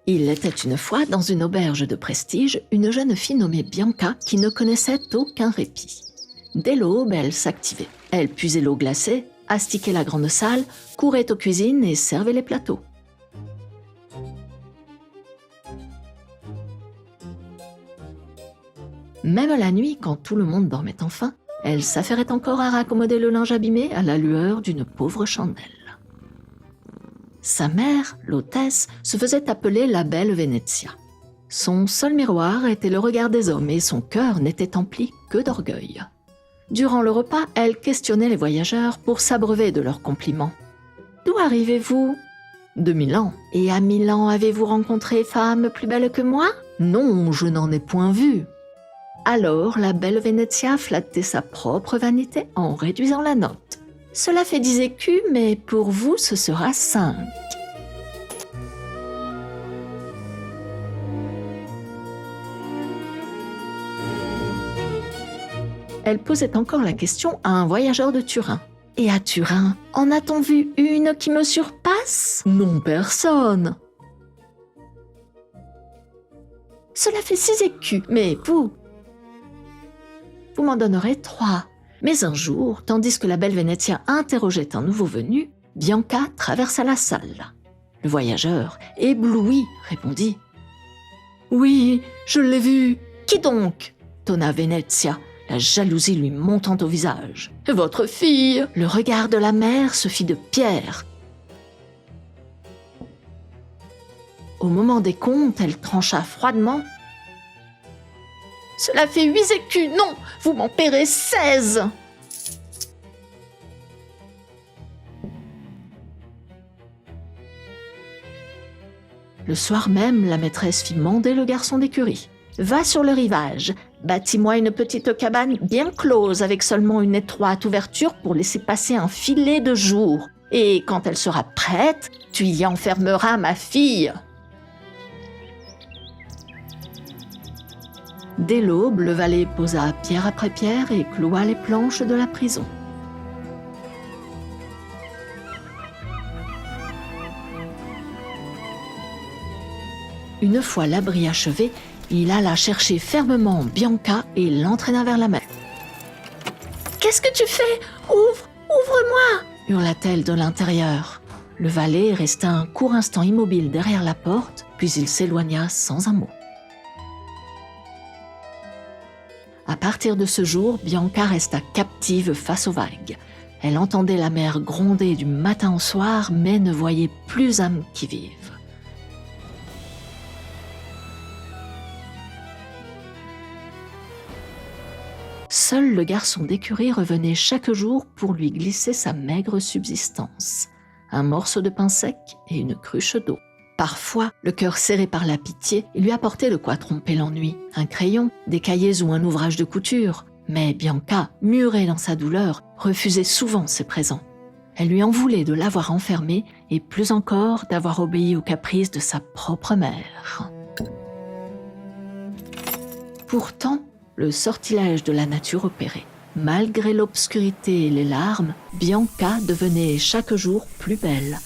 Il était une fois, dans une auberge de prestige, une jeune fille nommée Bianca qui ne connaissait aucun répit. Dès l'aube, elle s'activait. Elle puisait l'eau glacée, astiquait la grande salle, courait aux cuisines et servait les plateaux. Même la nuit, quand tout le monde dormait enfin, elle s'affairait encore à raccommoder le linge abîmé à la lueur d'une pauvre chandelle. Sa mère, l'hôtesse, se faisait appeler la belle Venezia. Son seul miroir était le regard des hommes et son cœur n'était empli que d'orgueil. Durant le repas, elle questionnait les voyageurs pour s'abreuver de leurs compliments. « D'où arrivez-vous »« De Milan. »« Et à Milan, avez-vous rencontré femme plus belle que moi ?»« Non, je n'en ai point vu. » Alors, la belle Venezia flattait sa propre vanité en réduisant la note. « Cela fait 10 écus, mais pour vous, ce sera 5. » Elle posait encore la question à un voyageur de Turin. « Et à Turin, en a-t-on vu une qui me surpasse ?»« Non, personne. »« Cela fait 6 écus, mais vous m'en donnerez 3. » Mais un jour, tandis que la belle Venezia interrogeait un nouveau venu, Bianca traversa la salle. Le voyageur, ébloui, répondit « Oui, je l'ai vue. »« Qui donc ?» tonna Venezia, la jalousie lui montant au visage. « Votre fille !» Le regard de la mère se fit de pierre. Au moment des comptes, elle trancha froidement. « Cela fait 8 écus, non, vous m'en paierez 16 !» Le soir même, la maîtresse fit mander le garçon d'écurie. « Va sur le rivage, bâtis-moi une petite cabane bien close avec seulement une étroite ouverture pour laisser passer un filet de jour. Et quand elle sera prête, tu y enfermeras ma fille. » Dès l'aube, le valet posa pierre après pierre et cloua les planches de la prison. Une fois l'abri achevé, il alla chercher fermement Bianca et l'entraîna vers la mer. « Qu'est-ce que tu fais ? Ouvre-moi » hurla-t-elle de l'intérieur. Le valet resta un court instant immobile derrière la porte, puis il s'éloigna sans un mot. À partir de ce jour, Bianca resta captive face aux vagues. Elle entendait la mer gronder du matin au soir, mais ne voyait plus âme qui vive. Seul le garçon d'écurie revenait chaque jour pour lui glisser sa maigre subsistance. Un morceau de pain sec et une cruche d'eau. Parfois, le cœur serré par la pitié, il lui apportait de quoi tromper l'ennui. Un crayon, des cahiers ou un ouvrage de couture. Mais Bianca, murée dans sa douleur, refusait souvent ces présents. Elle lui en voulait de l'avoir enfermée et plus encore d'avoir obéi aux caprices de sa propre mère. Pourtant, le sortilège de la nature opérait. Malgré l'obscurité et les larmes, Bianca devenait chaque jour plus belle.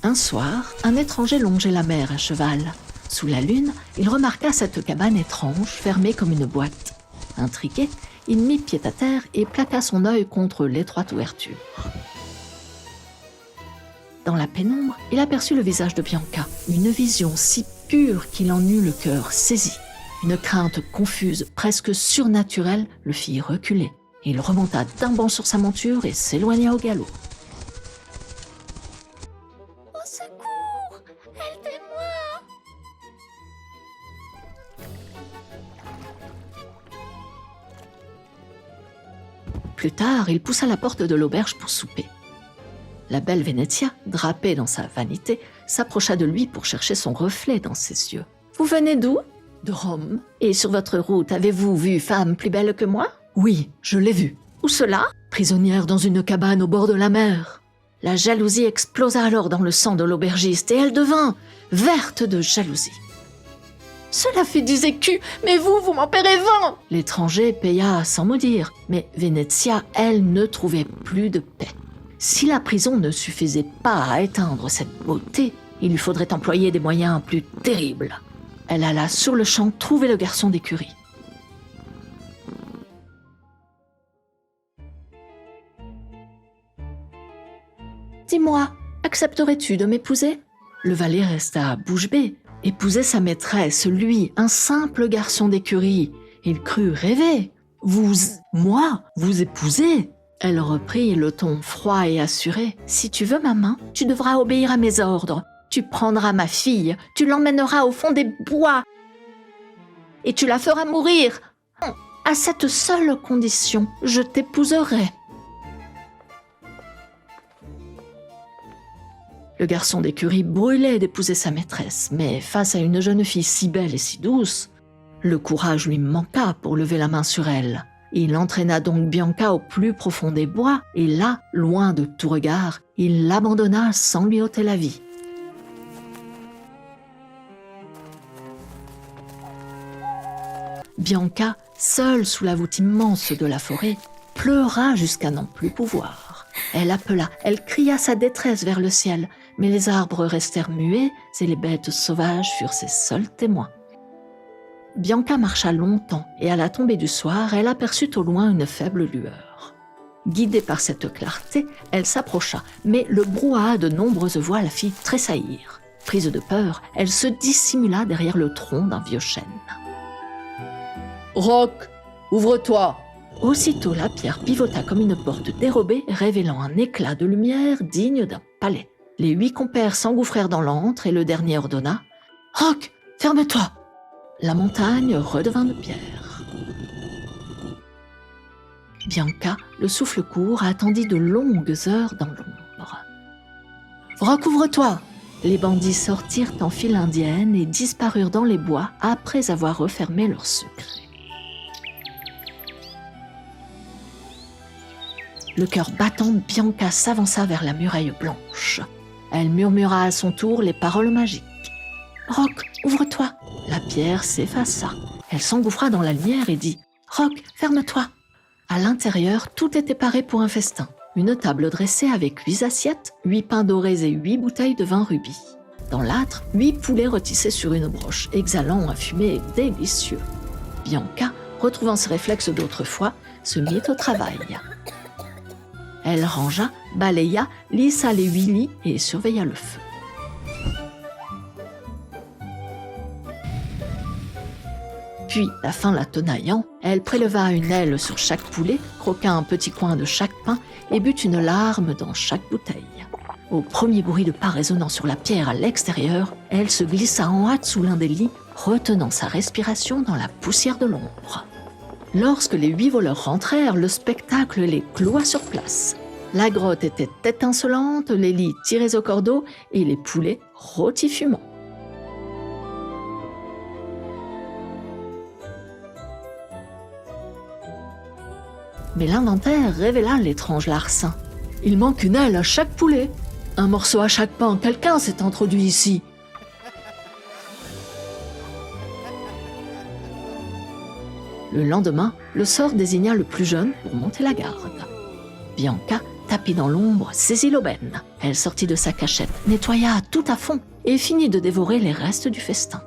Un soir, un étranger longeait la mer à cheval. Sous la lune, il remarqua cette cabane étrange, fermée comme une boîte. Intrigué, il mit pied à terre et plaqua son œil contre l'étroite ouverture. Dans la pénombre, il aperçut le visage de Bianca, une vision si pure qu'il en eut le cœur saisi. Une crainte confuse, presque surnaturelle, le fit reculer. Il remonta d'un bond sur sa monture et s'éloigna au galop. « Au secours! Aidez-moi » Plus tard, il poussa la porte de l'auberge pour souper. La belle Venezia, drapée dans sa vanité, s'approcha de lui pour chercher son reflet dans ses yeux. « Vous venez d'où ?»« De Rome. »« Et sur votre route, avez-vous vu femme plus belle que moi ?»« Oui, je l'ai vue. »« Où cela ?»« Prisonnière dans une cabane au bord de la mer. » La jalousie explosa alors dans le sang de l'aubergiste et elle devint verte de jalousie. « Cela fait 10 écus, mais vous m'en paierez 20 !» L'étranger paya sans mot dire, mais Venezia, elle, ne trouvait plus de paix. Si la prison ne suffisait pas à éteindre cette beauté, Il lui faudrait employer des moyens plus terribles. Elle alla sur le champ trouver le garçon d'écurie. « Dis-moi, accepterais-tu de m'épouser ?» Le valet resta bouche bée. Épouser sa maîtresse, lui, un simple garçon d'écurie. Il crut rêver. « Moi, vous épouser ?» Elle reprit le ton froid et assuré. « Si tu veux ma main, tu devras obéir à mes ordres. Tu prendras ma fille, tu l'emmèneras au fond des bois et tu la feras mourir. À cette seule condition, je t'épouserai. » Le garçon d'écurie brûlait d'épouser sa maîtresse, mais face à une jeune fille si belle et si douce, le courage lui manqua pour lever la main sur elle. Il entraîna donc Bianca au plus profond des bois, et là, loin de tout regard, il l'abandonna sans lui ôter la vie. Bianca, seule sous la voûte immense de la forêt, pleura jusqu'à n'en plus pouvoir. Elle appela, elle cria sa détresse vers le ciel, mais les arbres restèrent muets et les bêtes sauvages furent ses seuls témoins. Bianca marcha longtemps et à la tombée du soir, elle aperçut au loin une faible lueur. Guidée par cette clarté, elle s'approcha, mais le brouhaha de nombreuses voix la fit tressaillir. Prise de peur, elle se dissimula derrière le tronc d'un vieux chêne. « Roc, ouvre-toi !» Aussitôt la pierre pivota comme une porte dérobée, révélant un éclat de lumière digne d'un palais. Les 8 compères s'engouffrèrent dans l'antre et le dernier ordonna « Roc, ferme-toi !» La montagne redevint de pierre. Bianca, le souffle court, attendit de longues heures dans l'ombre. « Roc, ouvre-toi !» Les bandits sortirent en file indienne et disparurent dans les bois après avoir refermé leur secret. Le cœur battant, Bianca s'avança vers la muraille blanche. Elle murmura à son tour les paroles magiques. « Roc, ouvre-toi !» La pierre s'effaça. Elle s'engouffra dans la lumière et dit « Roc, ferme-toi !» À l'intérieur, tout était paré pour un festin. Une table dressée avec 8 assiettes, 8 pains dorés et 8 bouteilles de vin rubis. Dans l'âtre, 8 poulets rôtissés sur une broche, exhalant un fumet délicieux. Bianca, retrouvant ses réflexes d'autrefois, se mit au travail. Elle rangea, balaya, lissa les 8 lits et surveilla le feu. Puis, la faim la tenaillant, elle préleva une aile sur chaque poulet, croqua un petit coin de chaque pain et but une larme dans chaque bouteille. Au premier bruit de pas résonnant sur la pierre à l'extérieur, elle se glissa en hâte sous l'un des lits, retenant sa respiration dans la poussière de l'ombre. Lorsque les 8 voleurs rentrèrent, le spectacle les cloua sur place. La grotte était étincelante, les lits tirés au cordeau et les poulets rôtis fumants. Mais l'inventaire révéla l'étrange larcin. Il manque une aile à chaque poulet, un morceau à chaque pain. Quelqu'un s'est introduit ici. Le lendemain, le sort désigna le plus jeune pour monter la garde. Bianca, tapie dans l'ombre, saisit l'aubaine. Elle sortit de sa cachette, nettoya tout à fond et finit de dévorer les restes du festin.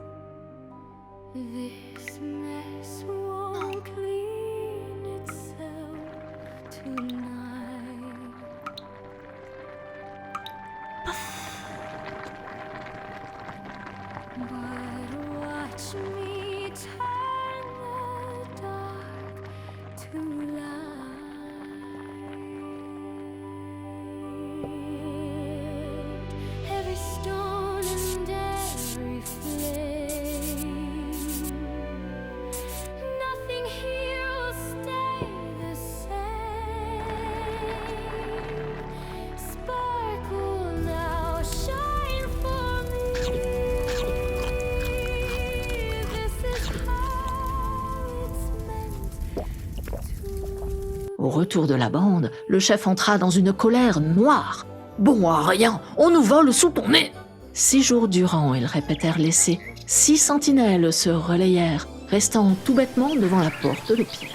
Au retour de la bande, le chef entra dans une colère noire. « Bon à rien, on nous vole sous ton nez !» 6 jours durant, ils répétèrent l'essai. 6 sentinelles se relayèrent, restant tout bêtement devant la porte de pierre.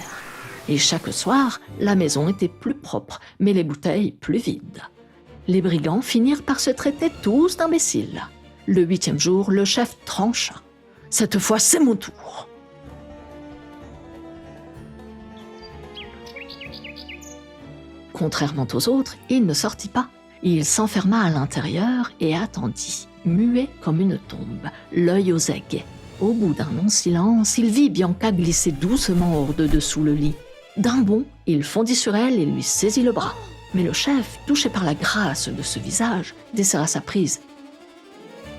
Et chaque soir, la maison était plus propre, mais les bouteilles plus vides. Les brigands finirent par se traiter tous d'imbéciles. Le 8e jour, le chef trancha. « Cette fois, c'est mon tour !» Contrairement aux autres, il ne sortit pas. Il s'enferma à l'intérieur et attendit, muet comme une tombe, l'œil aux aguets. Au bout d'un long silence, il vit Bianca glisser doucement hors de dessous le lit. D'un bond, il fondit sur elle et lui saisit le bras. Mais le chef, touché par la grâce de ce visage, desserra sa prise.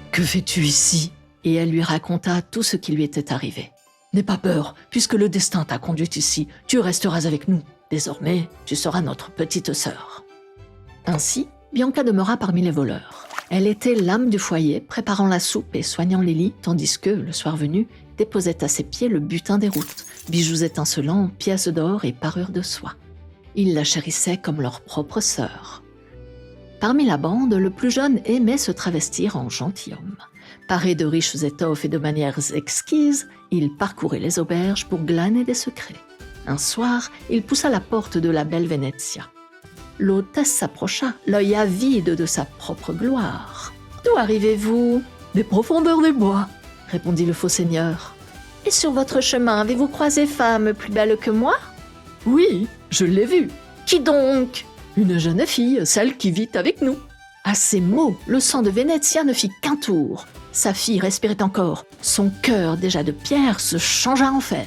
« Que fais-tu ici ?» Et elle lui raconta tout ce qui lui était arrivé. « N'aie pas peur, puisque le destin t'a conduite ici, tu resteras avec nous. Désormais, tu seras notre petite sœur. » Ainsi, Bianca demeura parmi les voleurs. Elle était l'âme du foyer, préparant la soupe et soignant Lily, tandis que, le soir venu, déposait à ses pieds le butin des routes, bijoux étincelants, pièces d'or et parures de soie. Ils la chérissaient comme leur propre sœur. Parmi la bande, le plus jeune aimait se travestir en gentilhomme. Paré de riches étoffes et de manières exquises, il parcourait les auberges pour glaner des secrets. Un soir, il poussa la porte de la belle Venezia. L'hôtesse s'approcha, l'œil avide de sa propre gloire. « D'où arrivez-vous ?»« Des profondeurs des bois, » répondit le faux seigneur. « Et sur votre chemin, avez-vous croisé femme plus belle que moi ?»« Oui, je l'ai vue. »« Qui donc ?»« Une jeune fille, celle qui vit avec nous. » À ces mots, le sang de Venezia ne fit qu'un tour. Sa fille respirait encore. Son cœur, déjà de pierre, se changea en fer.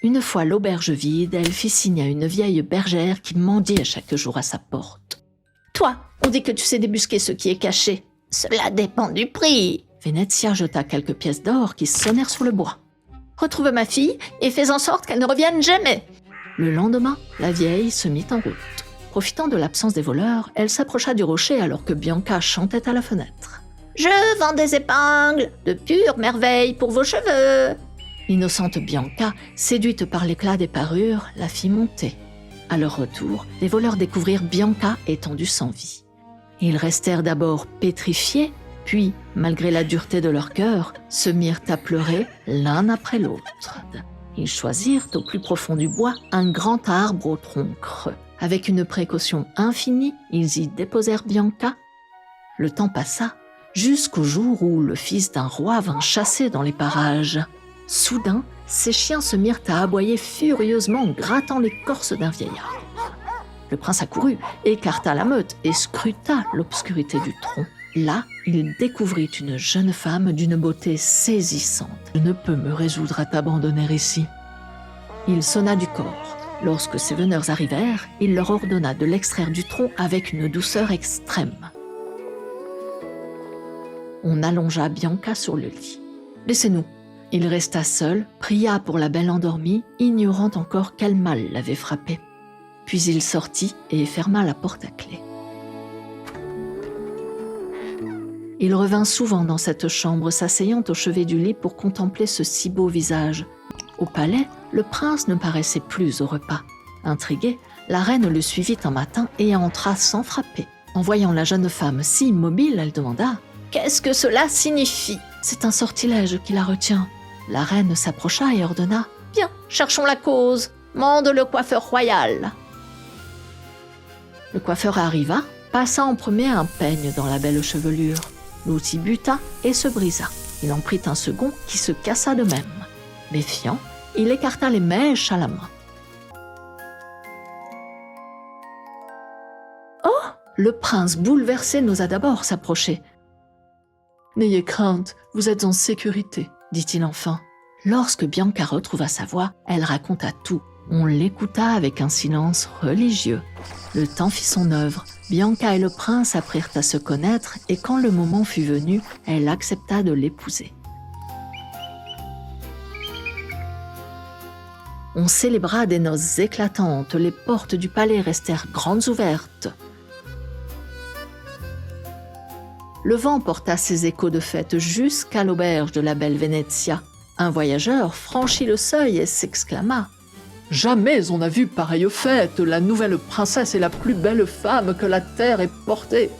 Une fois l'auberge vide, elle fit signe à une vieille bergère qui mendiait chaque jour à sa porte. « Toi, on dit que tu sais débusquer ce qui est caché. »« Cela dépend du prix. » Venezia jeta quelques pièces d'or qui sonnèrent sur le bois. « Retrouve ma fille et fais en sorte qu'elle ne revienne jamais. » Le lendemain, la vieille se mit en route. Profitant de l'absence des voleurs, elle s'approcha du rocher alors que Bianca chantait à la fenêtre. « Je vends des épingles, de pures merveilles pour vos cheveux. » L'innocente Bianca, séduite par l'éclat des parures, la fit monter. À leur retour, les voleurs découvrirent Bianca étendue sans vie. Ils restèrent d'abord pétrifiés, puis, malgré la dureté de leur cœur, se mirent à pleurer l'un après l'autre. Ils choisirent au plus profond du bois un grand arbre au tronc creux. Avec une précaution infinie, ils y déposèrent Bianca. Le temps passa, jusqu'au jour où le fils d'un roi vint chasser dans les parages. Soudain, ces chiens se mirent à aboyer furieusement en grattant l'écorce d'un vieillard. Le prince accourut, écarta la meute et scruta l'obscurité du tronc. Là, il découvrit une jeune femme d'une beauté saisissante. « Je ne peux me résoudre à t'abandonner ici. » Il sonna du corps. Lorsque ses veneurs arrivèrent, il leur ordonna de l'extraire du tronc avec une douceur extrême. On allongea Bianca sur le lit. « Laissez-nous. » Il resta seul, pria pour la belle endormie, ignorant encore quel mal l'avait frappée. Puis il sortit et ferma la porte à clé. Il revint souvent dans cette chambre, s'asseyant au chevet du lit pour contempler ce si beau visage. Au palais, le prince ne paraissait plus au repas. Intriguée, la reine le suivit un matin et entra sans frapper. En voyant la jeune femme si immobile, elle demanda « Qu'est-ce que cela signifie ?»« C'est un sortilège qui la retient. » La reine s'approcha et ordonna « Bien, cherchons la cause. Mande le coiffeur royal. » Le coiffeur arriva, passa en premier un peigne dans la belle chevelure. L'outil buta et se brisa. Il en prit un second qui se cassa de même. Méfiant, il écarta les mèches à la main. Oh! Le prince bouleversé n'osa d'abord s'approcher. « N'ayez crainte, vous êtes en sécurité. » dit-il enfin. Lorsque Bianca retrouva sa voix, elle raconta tout. On l'écouta avec un silence religieux. Le temps fit son œuvre. Bianca et le prince apprirent à se connaître et quand le moment fut venu, elle accepta de l'épouser. On célébra des noces éclatantes. Les portes du palais restèrent grandes ouvertes. Le vent porta ses échos de fête jusqu'à l'auberge de la belle Venezia. Un voyageur franchit le seuil et s'exclama « Jamais on n'a vu pareille fête, la nouvelle princesse est la plus belle femme que la terre ait portée. »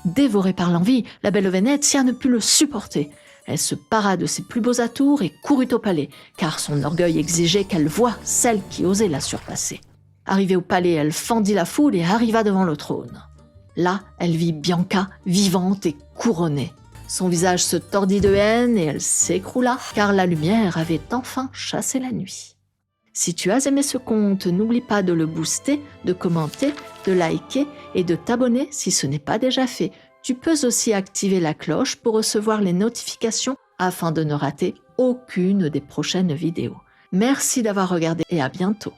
Dévorée par l'envie, la belle Venezia ne put le supporter. Elle se para de ses plus beaux atours et courut au palais, car son orgueil exigeait qu'elle voie celle qui osait la surpasser. Arrivée au palais, elle fendit la foule et arriva devant le trône. Là, elle vit Bianca, vivante et couronnée. Son visage se tordit de haine et elle s'écroula, car la lumière avait enfin chassé la nuit. Si tu as aimé ce conte, n'oublie pas de le booster, de commenter, de liker et de t'abonner si ce n'est pas déjà fait. Tu peux aussi activer la cloche pour recevoir les notifications afin de ne rater aucune des prochaines vidéos. Merci d'avoir regardé et à bientôt.